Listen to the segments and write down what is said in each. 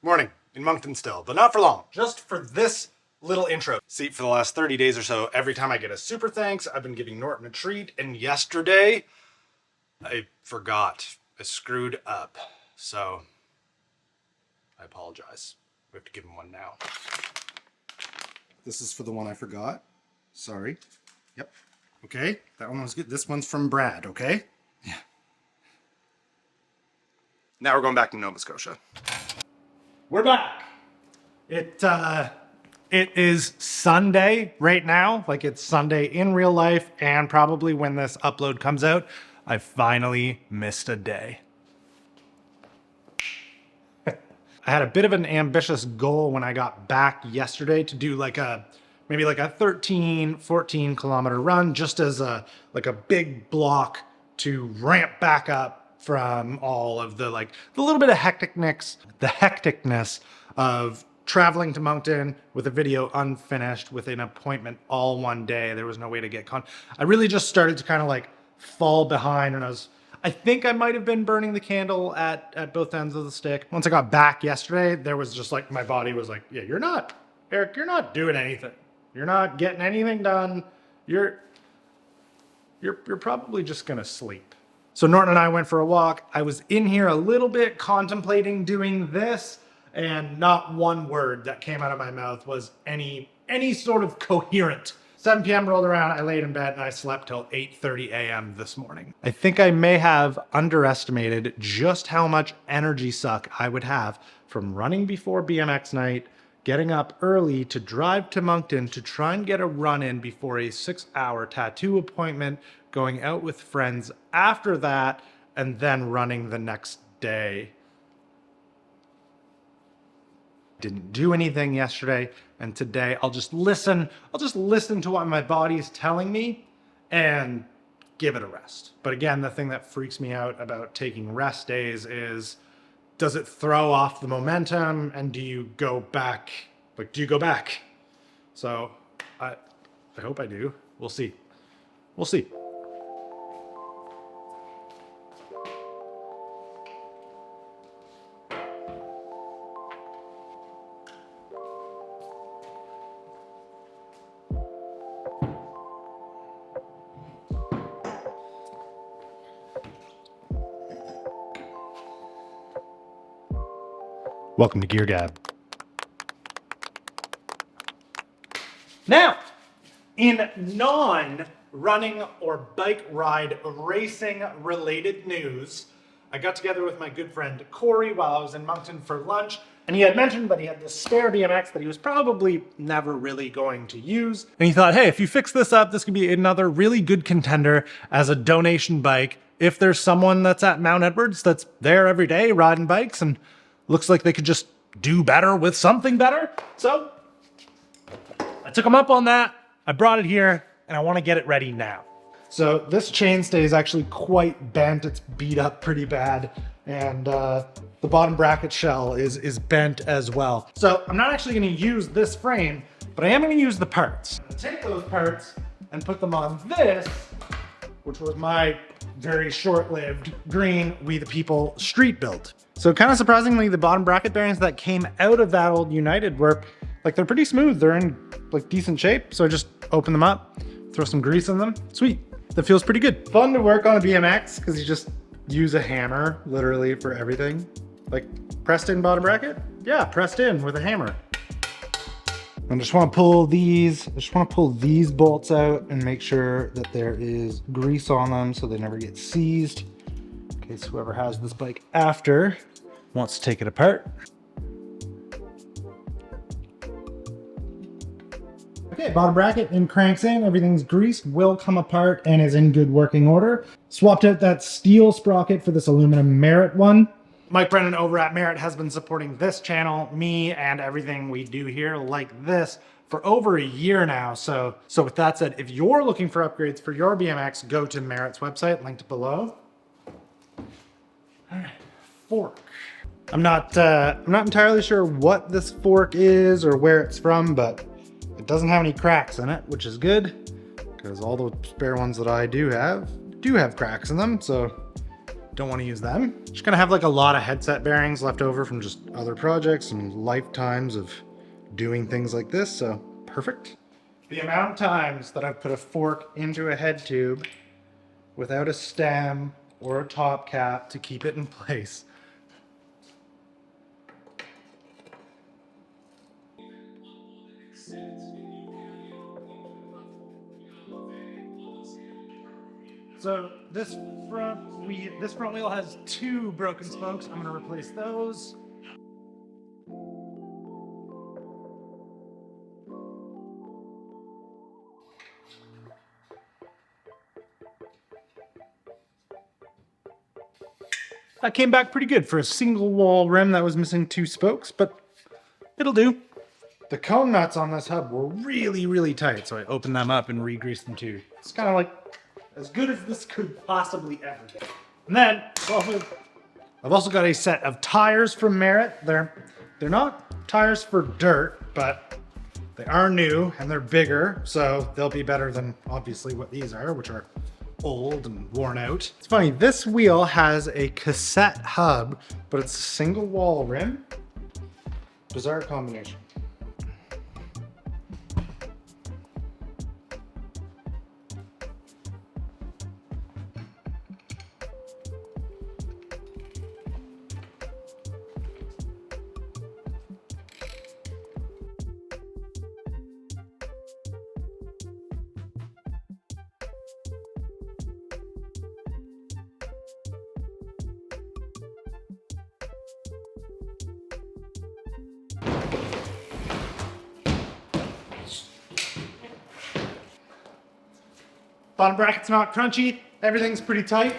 Morning, in Moncton still, but not for long. Just for this little intro. See, for the last 30 days or so, every time I get a super thanks, I've been giving Norton a treat, and yesterday, I forgot. I screwed up. So, I apologize. We have to give him one now. This is for the one I forgot. Sorry. Yep. Okay, that one was good. This one's from Brad, okay? Yeah. Now we're going back to Nova Scotia. We're back. It is Sunday right now. Like, it's Sunday in real life, and probably when this upload comes out, I finally missed a day. I had a bit of an ambitious goal when I got back yesterday to do maybe like a 13, 14 kilometer run, just as a big block to ramp back up from all of the little bit of hecticness of traveling to Moncton with a video unfinished with an appointment all one day. There was no way to get I really just started to kind of like fall behind, and I think I might have been burning the candle at both ends of the stick. Once I got back yesterday, there was just like, my body was like, yeah, Eric, you're not doing anything. You're not getting anything done. You're probably just gonna sleep. So Norton and I went for a walk. I was in here a little bit contemplating doing this, and not one word that came out of my mouth was any sort of coherent. 7 p.m. rolled around, I laid in bed, and I slept till 8:30 a.m. this morning. I think I may have underestimated just how much energy suck I would have from running before BMX night, getting up early to drive to Moncton to try and get a run in before a 6-hour tattoo appointment, going out with friends after that, and then running the next day. Didn't do anything yesterday, and today I'll just listen to what my body is telling me and give it a rest. But again, the thing that freaks me out about taking rest days is, does it throw off the momentum, and do you go back? So I hope I do. We'll see. Welcome to Gear Gab. Now, in non-running or bike ride racing related news, I got together with my good friend Corey while I was in Moncton for lunch, and he had mentioned that he had this spare BMX that he was probably never really going to use. And he thought, hey, if you fix this up, this could be another really good contender as a donation bike. If there's someone that's at Mount Edwards that's there every day riding bikes and looks like they could just do better with something better. So I took him up on that. I brought it here, and I want to get it ready now. So this chainstay is actually quite bent. It's beat up pretty bad. And the bottom bracket shell is bent as well. So I'm not actually going to use this frame, but I am going to use the parts. I'm going to take those parts and put them on this, which was my very short-lived green We the People street build. So kind of surprisingly, the bottom bracket bearings that came out of that old United were, they're pretty smooth. They're in decent shape. So I just open them up, throw some grease in them. Sweet. That feels pretty good. Fun to work on a BMX because you just use a hammer literally for everything. Like pressed in bottom bracket? Yeah, pressed in with a hammer. I just want to pull these bolts out and make sure that there is grease on them so they never get seized. In case whoever has this bike after wants to take it apart. Okay, bottom bracket and cranks in, everything's greased, will come apart and is in good working order. Swapped out that steel sprocket for this aluminum Merit one. Mike Brennan over at Merit has been supporting this channel, me, and everything we do here like this for over a year now. So with that said, if you're looking for upgrades for your BMX, go to Merit's website, linked below. All right, fork. I'm not entirely sure what this fork is or where it's from, but it doesn't have any cracks in it, which is good because all the spare ones that I do have cracks in them. So don't want to use them. Just gonna have like a lot of headset bearings left over from just other projects and lifetimes of doing things like this, so perfect. The amount of times that I've put a fork into a head tube without a stem or a top cap to keep it in place. So this front wheel has 2 broken spokes. I'm gonna replace those. That came back pretty good for a single wall rim that was missing 2 spokes, but it'll do. The cone nuts on this hub were really, really tight, so I opened them up and re-greased them too. It's kind of like as good as this could possibly ever get. And then I've also got a set of tires from Merit. They're not tires for dirt, but they are new and they're bigger, so they'll be better than obviously what these are, which are old and worn out. It's funny, this wheel has a cassette hub, but it's a single wall rim. Bizarre combination. Bottom bracket's not crunchy, everything's pretty tight.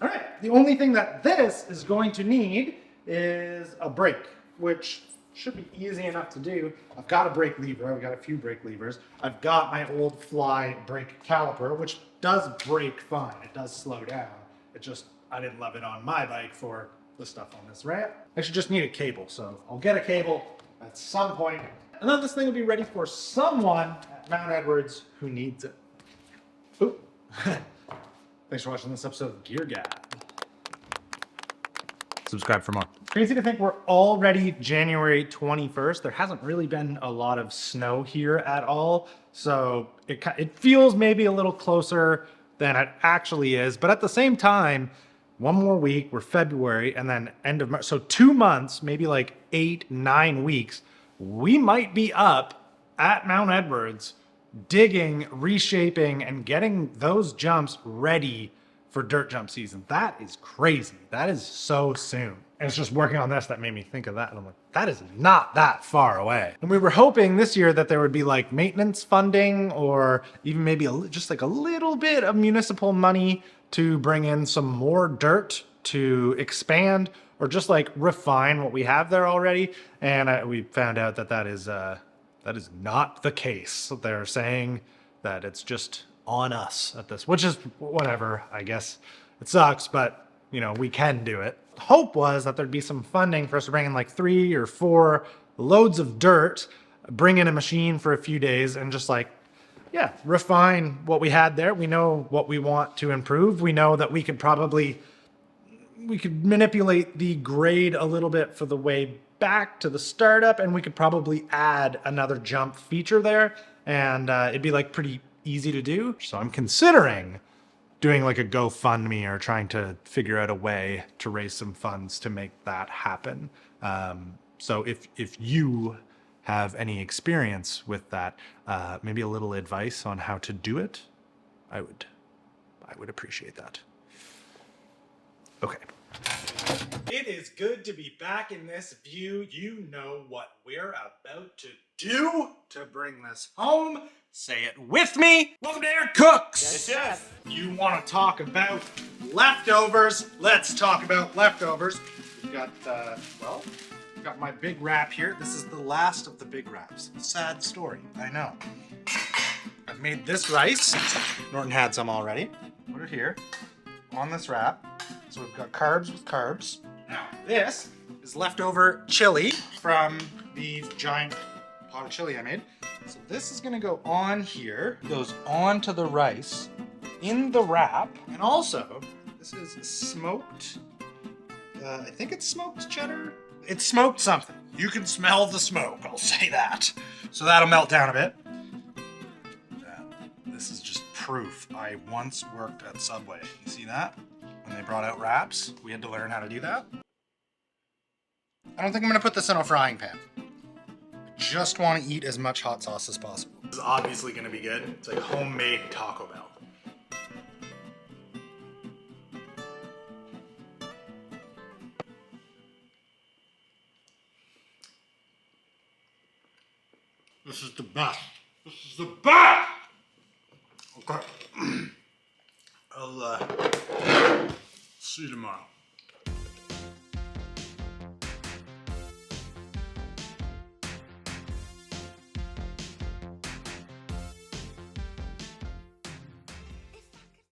All right, the only thing that this is going to need is a brake, which should be easy enough to do. I've got a brake lever, I've got a few brake levers. I've got my old Fly brake caliper, which does brake fine, it does slow down. It just, I didn't love it on my bike for the stuff on this ramp. I should just need a cable, so I'll get a cable at some point, and then this thing will be ready for someone at Mount Edwards who needs it. Oop. Thanks for watching this episode of Gear Gab. Subscribe for more. Crazy to think we're already January 21st. There hasn't really been a lot of snow here at all, so it feels maybe a little closer than it actually is, but at the same time, one more week, we're February, and then end of March, so 2 months, maybe like 8-9 weeks, we might be up at Mount Edwards digging, reshaping, and getting those jumps ready for dirt jump season. That is crazy. That is so soon. And it's just working on this that made me think of that. And I'm like, that is not that far away. And we were hoping this year that there would be like maintenance funding or even maybe just like a little bit of municipal money to bring in some more dirt to expand or just like refine what we have there already. And we found out that that is not the case. They're saying that it's just on us at this, which is whatever, I guess. It sucks, but you know, we can do it. The hope was that there'd be some funding for us to bring in like 3 or 4 loads of dirt, bring in a machine for a few days and just like, yeah, refine what we had there. We know what we want to improve. We know that we could manipulate the grade a little bit for the way back to the startup, and we could probably add another jump feature there, and it'd be like pretty easy to do. So I'm considering doing like a GoFundMe or trying to figure out a way to raise some funds to make that happen. So if you have any experience with that, maybe a little advice on how to do it, I would appreciate that. Okay. It is good to be back in this view. You know what we're about to do to bring this home. Say it with me. Welcome to Air Cooks. Yes. You want to talk about leftovers? Let's talk about leftovers. We've got, we've got my big wrap here. This is the last of the big wraps. Sad story, I know. I've made this rice. Norton had some already. Put it here on this wrap. So we've got carbs with carbs. Now, this is leftover chili from the giant pot of chili I made. So this is gonna go on here, goes onto the rice in the wrap, and also this This is smoked, I think it's smoked cheddar. It's smoked something. You can smell the smoke, I'll say that. So that'll melt down a bit. This is just proof. I once worked at Subway. You see that? When they brought out wraps, we had to learn how to do that. I don't think I'm gonna put this in a frying pan. I just want to eat as much hot sauce as possible. This is obviously gonna be good. It's like homemade Taco Bell. This is the best. This is the best! Okay. I'll see you tomorrow.